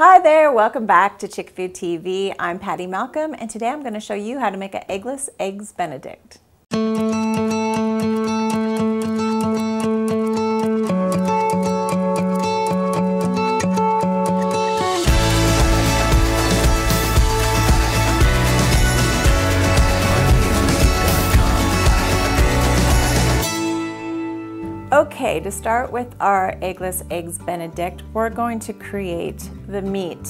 Hi there, welcome back to Chickfoodtv. I'm Patty Malcolm, and today I'm going to show you how to make an eggless eggs benedict. Okay, to start with our eggless eggs benedict, we're going to create the meat,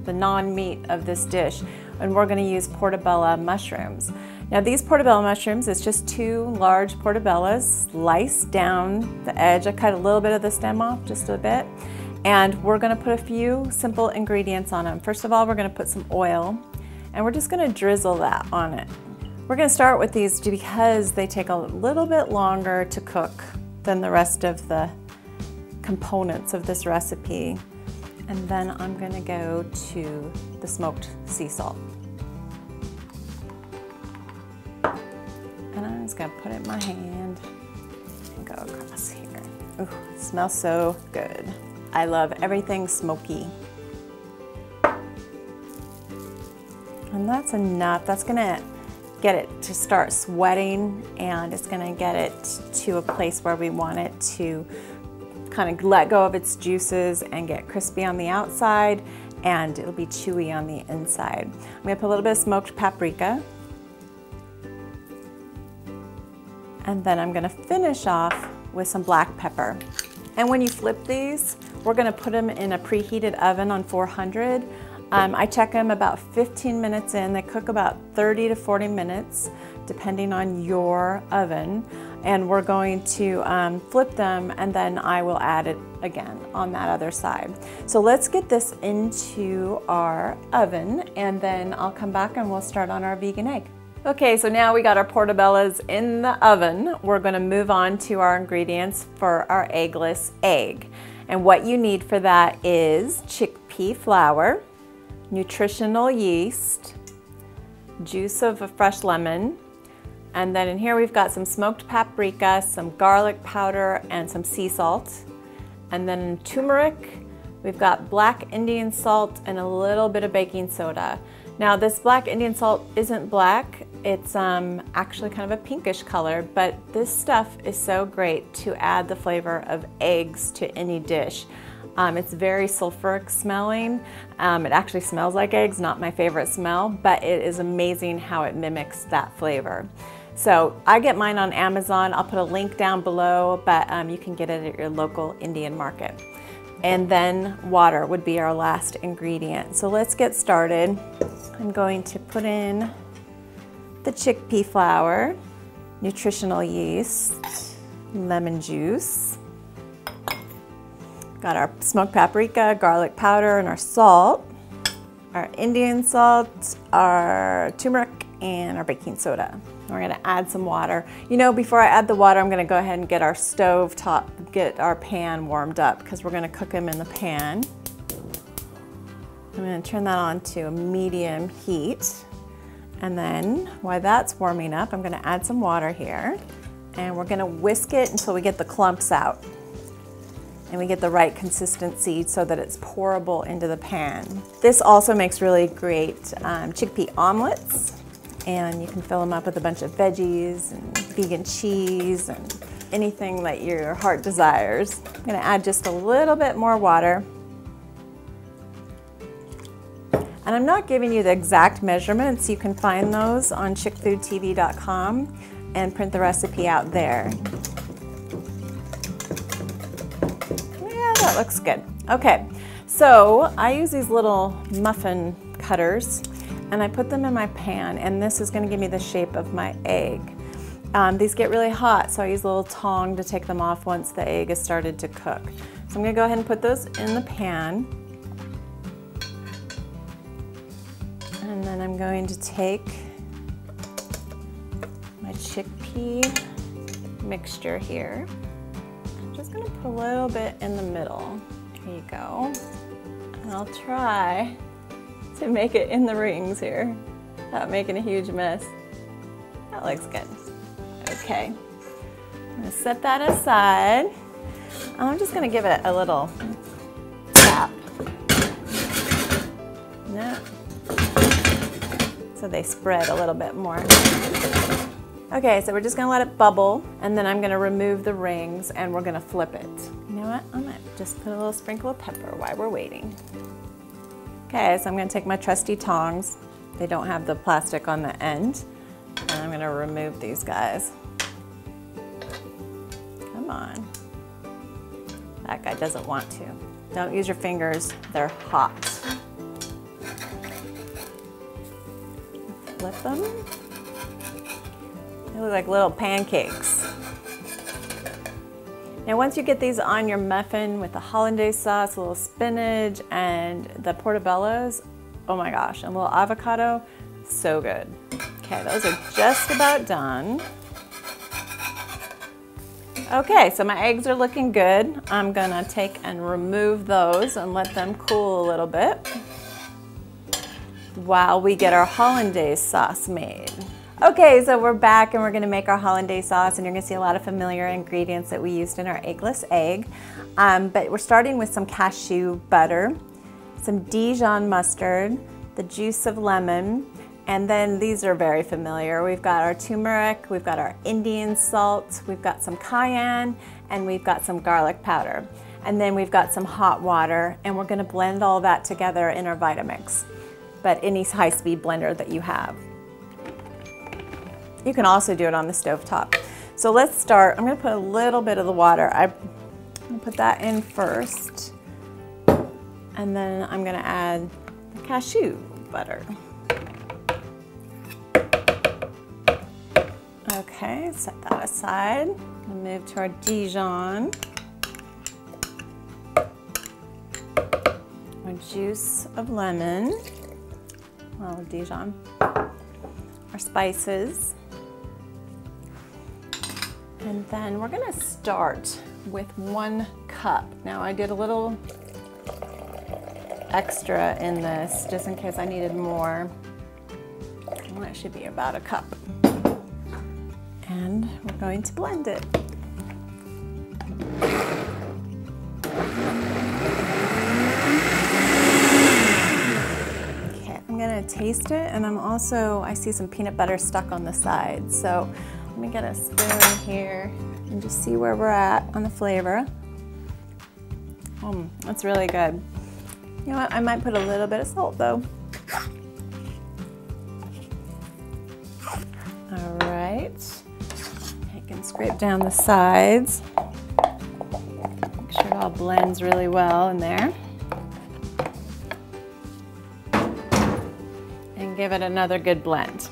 the non-meat of this dish, and we're going to use portobello mushrooms. Now these portobello mushrooms, it's just 2 large portobellos sliced down the edge. I cut a little bit of the stem off, just a bit, and we're going to put a few simple ingredients on them. First of all, we're going to put some oil, and we're just going to drizzle that on it. We're going to start with these because they take a little bit longer to cook than the rest of the components of this recipe. And then I'm gonna go to the smoked sea salt. And I'm just gonna put it in my hand and go across here. Ooh, it smells so good. I love everything smoky. And that's enough. That's gonna get it to start sweating, and it's gonna get it to a place where we want it to kind of let go of its juices and get crispy on the outside, and it'll be chewy on the inside. I'm gonna put a little bit of smoked paprika, and then I'm gonna finish off with some black pepper. And when you flip these, we're gonna put them in a preheated oven on 400. I check them about 15 minutes in. They cook about 30 to 40 minutes, depending on your oven. And we're going to flip them, and then I will add it again on that other side. So let's get this into our oven, and then I'll come back and we'll start on our vegan egg. Okay, so now we got our portobellos in the oven. We're gonna move on to our ingredients for our eggless egg. And what you need for that is chickpea flour, nutritional yeast, juice of a fresh lemon, and then in here we've got some smoked paprika, some garlic powder, and some sea salt. And then in turmeric, we've got black Indian salt and a little bit of baking soda. Now this black Indian salt isn't black, it's actually kind of a pinkish color, but this stuff is so great to add the flavor of eggs to any dish. It's very sulfuric smelling. It actually smells like eggs, not my favorite smell, but it is amazing how it mimics that flavor. So I get mine on Amazon. I'll put a link down below, but you can get it at your local Indian market. And then water would be our last ingredient. So let's get started. I'm going to put in the chickpea flour, nutritional yeast, lemon juice. Got our smoked paprika, garlic powder, and our salt, our Indian salt, our turmeric, and our baking soda. We're gonna add some water. You know, before I add the water, I'm gonna go ahead and get our stove top, get our pan warmed up, because we're gonna cook them in the pan. I'm gonna turn that on to a medium heat. And then while that's warming up, I'm gonna add some water here. And we're gonna whisk it until we get the clumps out. And we get the right consistency so that it's pourable into the pan. This also makes really great chickpea omelets, and you can fill them up with a bunch of veggies and vegan cheese and anything that your heart desires. I'm gonna add just a little bit more water. And I'm not giving you the exact measurements. You can find those on chickfoodtv.com and print the recipe out there. That looks good. Okay, so I use these little muffin cutters, and I put them in my pan, and this is gonna give me the shape of my egg. These get really hot, so I use a little tong to take them off once the egg has started to cook. So I'm gonna go ahead and put those in the pan. And then I'm going to take my chickpea mixture here. Just gonna put a little bit in the middle. Here you go. And I'll try to make it in the rings here without making a huge mess. That looks good. Okay, I'm gonna set that aside. I'm just gonna give it a little tap. so they spread a little bit more. Okay, so we're just gonna let it bubble, and then I'm gonna remove the rings and we're gonna flip it. You know what? I might just put a little sprinkle of pepper while we're waiting. Okay, so I'm gonna take my trusty tongs. They don't have the plastic on the end. And I'm gonna remove these guys. Come on. That guy doesn't want to. Don't use your fingers, they're hot. Flip them. They look like little pancakes. Now once you get these on your muffin with the hollandaise sauce, a little spinach, and the portobellos, oh my gosh, and a little avocado, so good. Okay, those are just about done. Okay, so my eggs are looking good. I'm gonna take and remove those and let them cool a little bit while we get our hollandaise sauce made. Okay, so we're back and we're gonna make our hollandaise sauce, and you're gonna see a lot of familiar ingredients that we used in our eggless egg. But we're starting with some cashew butter, some Dijon mustard, the juice of lemon, and then these are very familiar. We've got our turmeric, we've got our Indian salt, we've got some cayenne, and we've got some garlic powder. And then we've got some hot water, and we're gonna blend all that together in our Vitamix, but any high-speed blender that you have. You can also do it on the stovetop. So let's start. I'm gonna put a little bit of the water. I'm gonna put that in first, and then I'm gonna add the cashew butter. Okay, set that aside. I'm gonna move to our Dijon. Our juice of lemon. Well, Dijon. Our spices. And then we're gonna start with 1 cup. Now I did a little extra in this just in case I needed more. Well, it should be about 1 cup. And we're going to blend it. Okay, I'm gonna taste it, and I see some peanut butter stuck on the side. So let me get a spoon here and just see where we're at on the flavor. That's really good. You know what, I might put a little bit of salt though. All right. I can scrape down the sides. Make sure it all blends really well in there. And give it another good blend.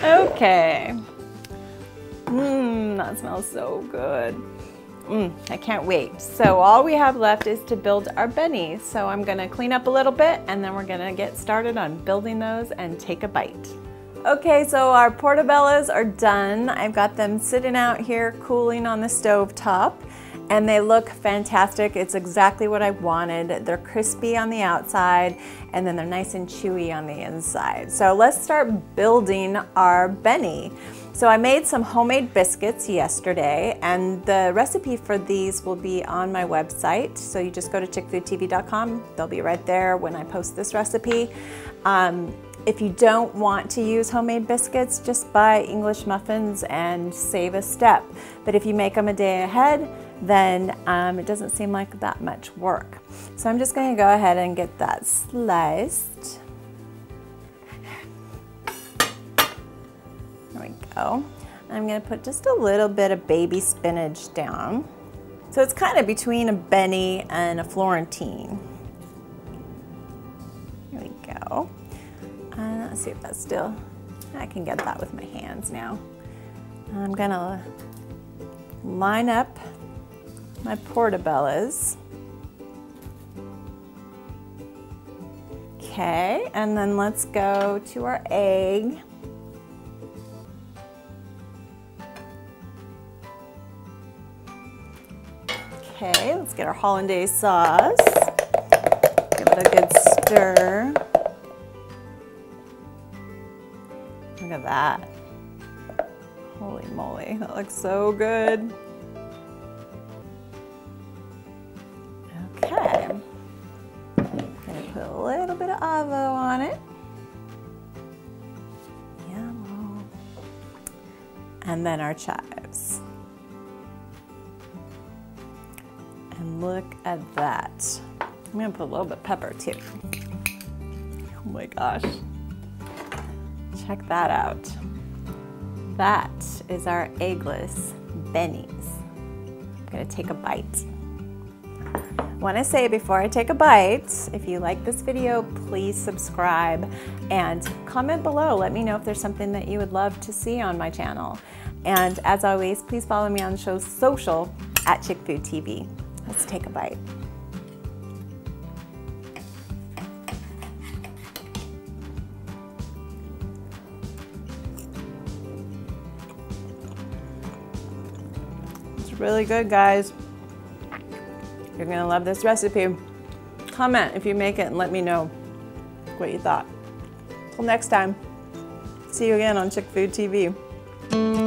Okay. That smells so good. I can't wait. So all we have left is to build our benny. So I'm gonna clean up a little bit, and then we're gonna get started on building those and take a bite. Okay, so our portobellos are done. I've got them sitting out here cooling on the stove top, and they look fantastic. It's exactly what I wanted. They're crispy on the outside, and then they're nice and chewy on the inside. So let's start building our benny. So I made some homemade biscuits yesterday, and the recipe for these will be on my website. So you just go to chickfoodtv.com. They'll be right there when I post this recipe. If you don't want to use homemade biscuits, just buy English muffins and save a step. But if you make them a day ahead, then it doesn't seem like that much work. So I'm just going to go ahead and get that sliced. There we go. I'm going to put just a little bit of baby spinach down. So it's kind of between a benny and a Florentine. Here we go. Let's see if that's still, I can get that with my hands now. I'm gonna line up my portobellos. Okay, and then let's go to our egg. Okay, let's get our hollandaise sauce. Give it a good stir. Look at that. Holy moly, that looks so good. Okay. I'm gonna put a little bit of avo on it. Yum. And then our chives. And look at that. I'm gonna put a little bit of pepper too. Oh my gosh. Check that out. That is our eggless bennies. I'm gonna take a bite. I wanna say before I take a bite, if you like this video, please subscribe and comment below. Let me know if there's something that you would love to see on my channel. And as always, please follow me on social at Chickfoodtv. Let's take a bite. It's really good, guys. You're gonna love this recipe. Comment if you make it and let me know what you thought. Till next time, see you again on Chickfoodtv.